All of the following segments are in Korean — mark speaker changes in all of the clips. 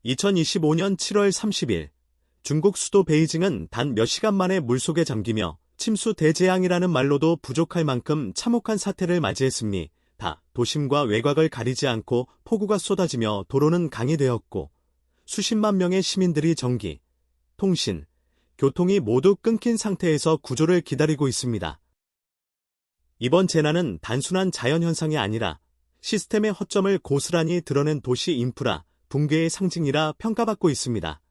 Speaker 1: 2025년 7월 30일, 중국 수도 베이징은 단 몇 시간 만에 물속에 잠기며 침수 대재앙이라는 말로도 부족할 만큼 참혹한 사태를 맞이했습니다. 도심과 외곽을 가리지 않고 폭우가 쏟아지며 도로는 강이 되었고 수십만 명의 시민들이 전기, 통신, 교통이 모두 끊긴 상태에서 구조를 기다리고 있습니다. 이번 재난은 단순한 자연현상이 아니라 시스템의 허점을 고스란히 드러낸 도시 인프라 붕괴의 상징이라 평가받고 있습니다.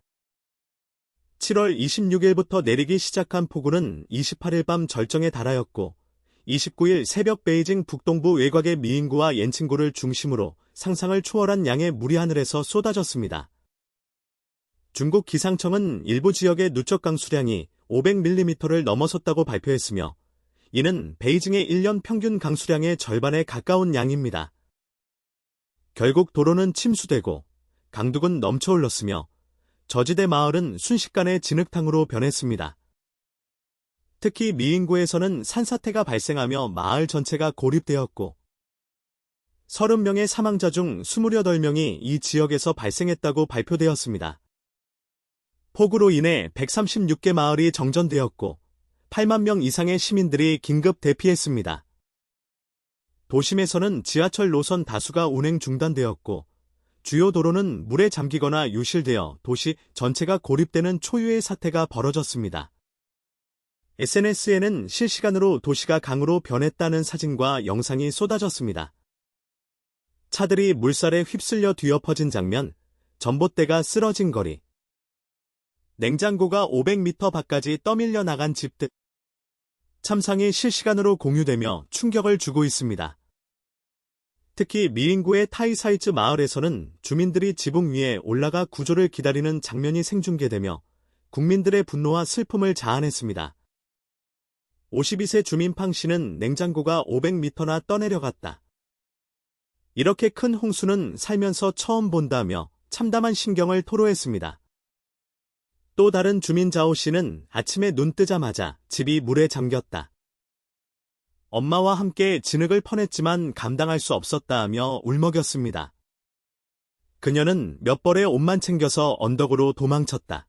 Speaker 1: 7월 26일부터 내리기 시작한 폭우는 28일 밤 절정에 달하였고 29일 새벽 베이징 북동부 외곽의 미인구와 옌칭구를 중심으로 상상을 초월한 양의 물이 하늘에서 쏟아졌습니다. 중국 기상청은 일부 지역의 누적 강수량이 500mm를 넘어섰다고 발표했으며 이는 베이징의 1년 평균 강수량의 절반에 가까운 양입니다. 결국 도로는 침수되고 강둑은 넘쳐흘렀으며 저지대 마을은 순식간에 진흙탕으로 변했습니다. 특히 미인구에서는 산사태가 발생하며 마을 전체가 고립되었고 30명의 사망자 중 28명이 이 지역에서 발생했다고 발표되었습니다. 폭우로 인해 136개 마을이 정전되었고 8만 명 이상의 시민들이 긴급 대피했습니다. 도심에서는 지하철 노선 다수가 운행 중단되었고 주요 도로는 물에 잠기거나 유실되어 도시 전체가 고립되는 초유의 사태가 벌어졌습니다. SNS에는 실시간으로 도시가 강으로 변했다는 사진과 영상이 쏟아졌습니다. 차들이 물살에 휩쓸려 뒤엎어진 장면, 전봇대가 쓰러진 거리, 냉장고가 500m 밖까지 떠밀려 나간 집 등 참상이 실시간으로 공유되며 충격을 주고 있습니다. 특히 미인구의 타이사이츠 마을에서는 주민들이 지붕 위에 올라가 구조를 기다리는 장면이 생중계되며 국민들의 분노와 슬픔을 자아냈습니다. 52세 주민 팡 씨는 냉장고가 500m나 떠내려갔다. 이렇게 큰 홍수는 살면서 처음 본다며 참담한 심경을 토로했습니다. 또 다른 주민 자오 씨는 아침에 눈 뜨자마자 집이 물에 잠겼다. 엄마와 함께 진흙을 퍼냈지만 감당할 수 없었다며 울먹였습니다. 그녀는 몇 벌의 옷만 챙겨서 언덕으로 도망쳤다.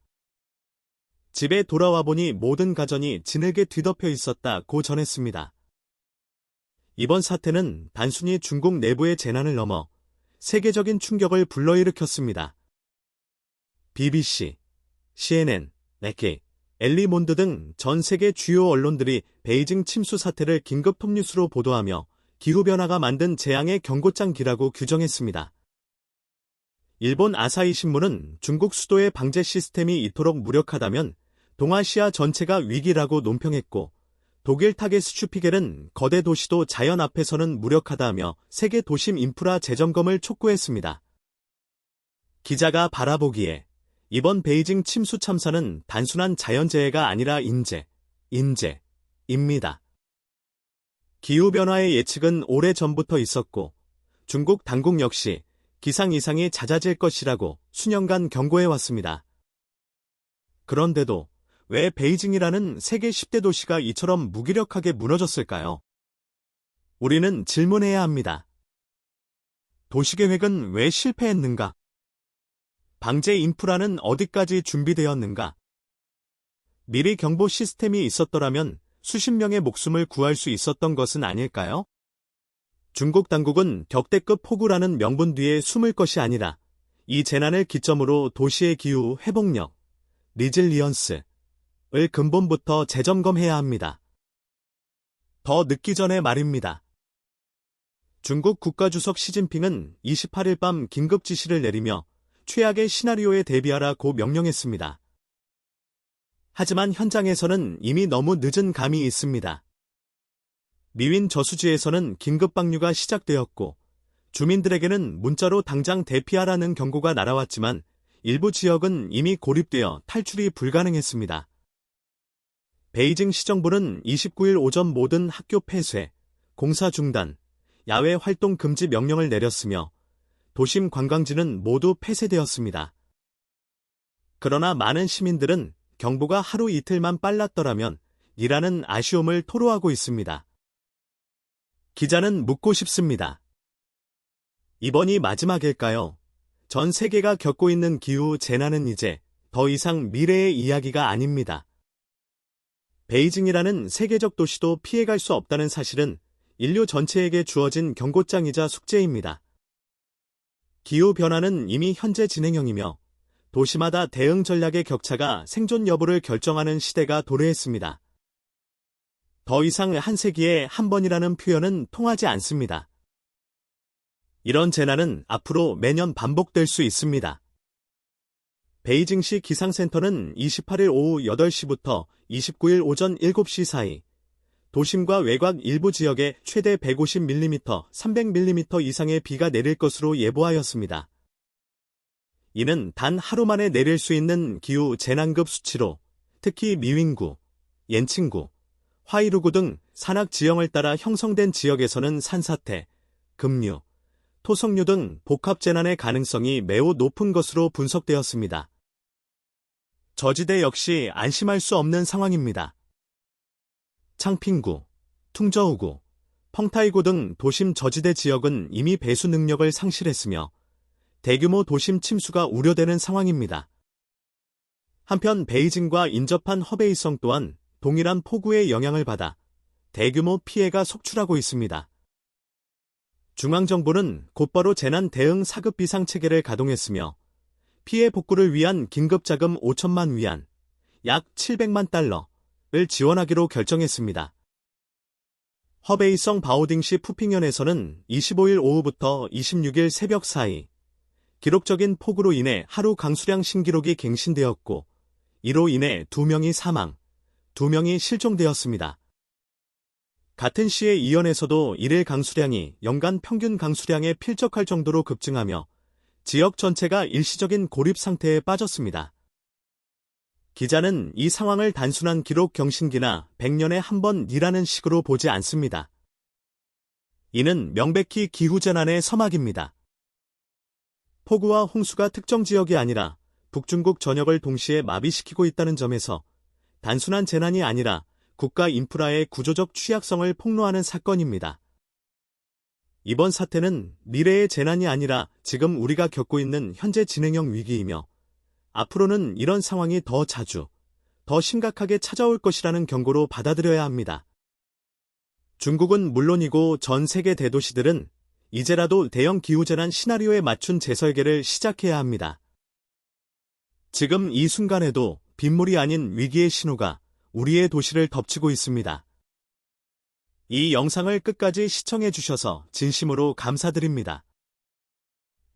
Speaker 1: 집에 돌아와 보니 모든 가전이 진흙에 뒤덮여 있었다고 전했습니다. 이번 사태는 단순히 중국 내부의 재난을 넘어 세계적인 충격을 불러일으켰습니다. BBC, CNN, 네케, 엘리몬드 등 전 세계 주요 언론들이 베이징 침수 사태를 긴급 톱뉴스로 보도하며 기후변화가 만든 재앙의 경고장기라고 규정했습니다. 일본 아사히 신문은 중국 수도의 방제 시스템이 이토록 무력하다면 동아시아 전체가 위기라고 논평했고 독일 타게스 슈피겔은 거대 도시도 자연 앞에서는 무력하다며 세계 도심 인프라 재점검을 촉구했습니다. 기자가 바라보기에 이번 베이징 침수 참사는 단순한 자연재해가 아니라 인재입니다. 기후변화의 예측은 오래전부터 있었고 중국 당국 역시 기상 이상이 잦아질 것이라고 수년간 경고해왔습니다. 그런데도 왜 베이징이라는 세계 10대 도시가 이처럼 무기력하게 무너졌을까요? 우리는 질문해야 합니다. 도시계획은 왜 실패했는가? 방제 인프라는 어디까지 준비되었는가? 미리 경보 시스템이 있었더라면 수십 명의 목숨을 구할 수 있었던 것은 아닐까요? 중국 당국은 격대급 폭우라는 명분 뒤에 숨을 것이 아니라 이 재난을 기점으로 도시의 기후 회복력, 리질리언스를 근본부터 재점검해야 합니다. 더 늦기 전에 말입니다. 중국 국가주석 시진핑은 28일 밤 긴급 지시를 내리며 최악의 시나리오에 대비하라고 명령했습니다. 하지만 현장에서는 이미 너무 늦은 감이 있습니다. 미윈 저수지에서는 긴급 방류가 시작되었고 주민들에게는 문자로 당장 대피하라는 경고가 날아왔지만 일부 지역은 이미 고립되어 탈출이 불가능했습니다. 베이징 시정부는 29일 오전 모든 학교 폐쇄, 공사 중단, 야외 활동 금지 명령을 내렸으며 도심 관광지는 모두 폐쇄되었습니다. 그러나 많은 시민들은 경보가 하루 이틀만 빨랐더라면 이라는 아쉬움을 토로하고 있습니다. 기자는 묻고 싶습니다. 이번이 마지막일까요? 전 세계가 겪고 있는 기후 재난은 이제 더 이상 미래의 이야기가 아닙니다. 베이징이라는 세계적 도시도 피해갈 수 없다는 사실은 인류 전체에게 주어진 경고장이자 숙제입니다. 기후변화는 이미 현재 진행형이며 도시마다 대응 전략의 격차가 생존 여부를 결정하는 시대가 도래했습니다. 더 이상 한 세기에 한 번이라는 표현은 통하지 않습니다. 이런 재난은 앞으로 매년 반복될 수 있습니다. 베이징시 기상센터는 28일 오후 8시부터 29일 오전 7시 사이 도심과 외곽 일부 지역에 최대 150mm, 300mm 이상의 비가 내릴 것으로 예보하였습니다. 이는 단 하루 만에 내릴 수 있는 기후 재난급 수치로 특히 미윙구, 옌칭구, 화이루구 등 산악 지형을 따라 형성된 지역에서는 산사태, 급류, 토성류 등 복합 재난의 가능성이 매우 높은 것으로 분석되었습니다. 저지대 역시 안심할 수 없는 상황입니다. 창핑구, 퉁저우구, 펑타이구 등 도심 저지대 지역은 이미 배수 능력을 상실했으며 대규모 도심 침수가 우려되는 상황입니다. 한편 베이징과 인접한 허베이성 또한 동일한 폭우의 영향을 받아 대규모 피해가 속출하고 있습니다. 중앙정부는 곧바로 재난 대응 사급 비상 체계를 가동했으며 피해 복구를 위한 긴급자금 5천만 위안, 약 700만 달러를 지원하기로 결정했습니다. 허베이성 바오딩시 푸핑현에서는 25일 오후부터 26일 새벽 사이 기록적인 폭우로 인해 하루 강수량 신기록이 갱신되었고 이로 인해 2명이 사망, 2명이 실종되었습니다. 같은 시의 이현에서도 일일 강수량이 연간 평균 강수량에 필적할 정도로 급증하며 지역 전체가 일시적인 고립 상태에 빠졌습니다. 기자는 이 상황을 단순한 기록 경신기나 100년에 한 번이라는 식으로 보지 않습니다. 이는 명백히 기후재난의 서막입니다. 폭우와 홍수가 특정 지역이 아니라 북중국 전역을 동시에 마비시키고 있다는 점에서 단순한 재난이 아니라 국가 인프라의 구조적 취약성을 폭로하는 사건입니다. 이번 사태는 미래의 재난이 아니라 지금 우리가 겪고 있는 현재 진행형 위기이며 앞으로는 이런 상황이 더 자주, 더 심각하게 찾아올 것이라는 경고로 받아들여야 합니다. 중국은 물론이고 전 세계 대도시들은 이제라도 대형 기후재난 시나리오에 맞춘 재설계를 시작해야 합니다. 지금 이 순간에도 빗물이 아닌 위기의 신호가 우리의 도시를 덮치고 있습니다. 이 영상을 끝까지 시청해 주셔서 진심으로 감사드립니다.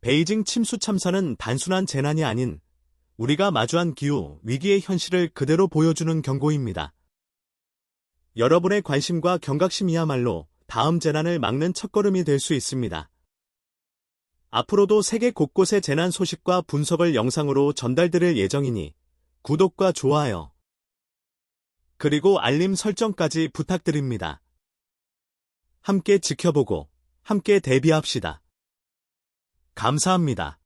Speaker 1: 베이징 침수 참사는 단순한 재난이 아닌 우리가 마주한 기후 위기의 현실을 그대로 보여주는 경고입니다. 여러분의 관심과 경각심이야말로 다음 재난을 막는 첫걸음이 될 수 있습니다. 앞으로도 세계 곳곳의 재난 소식과 분석을 영상으로 전달드릴 예정이니 구독과 좋아요, 그리고 알림 설정까지 부탁드립니다. 함께 지켜보고 함께 대비합시다. 감사합니다.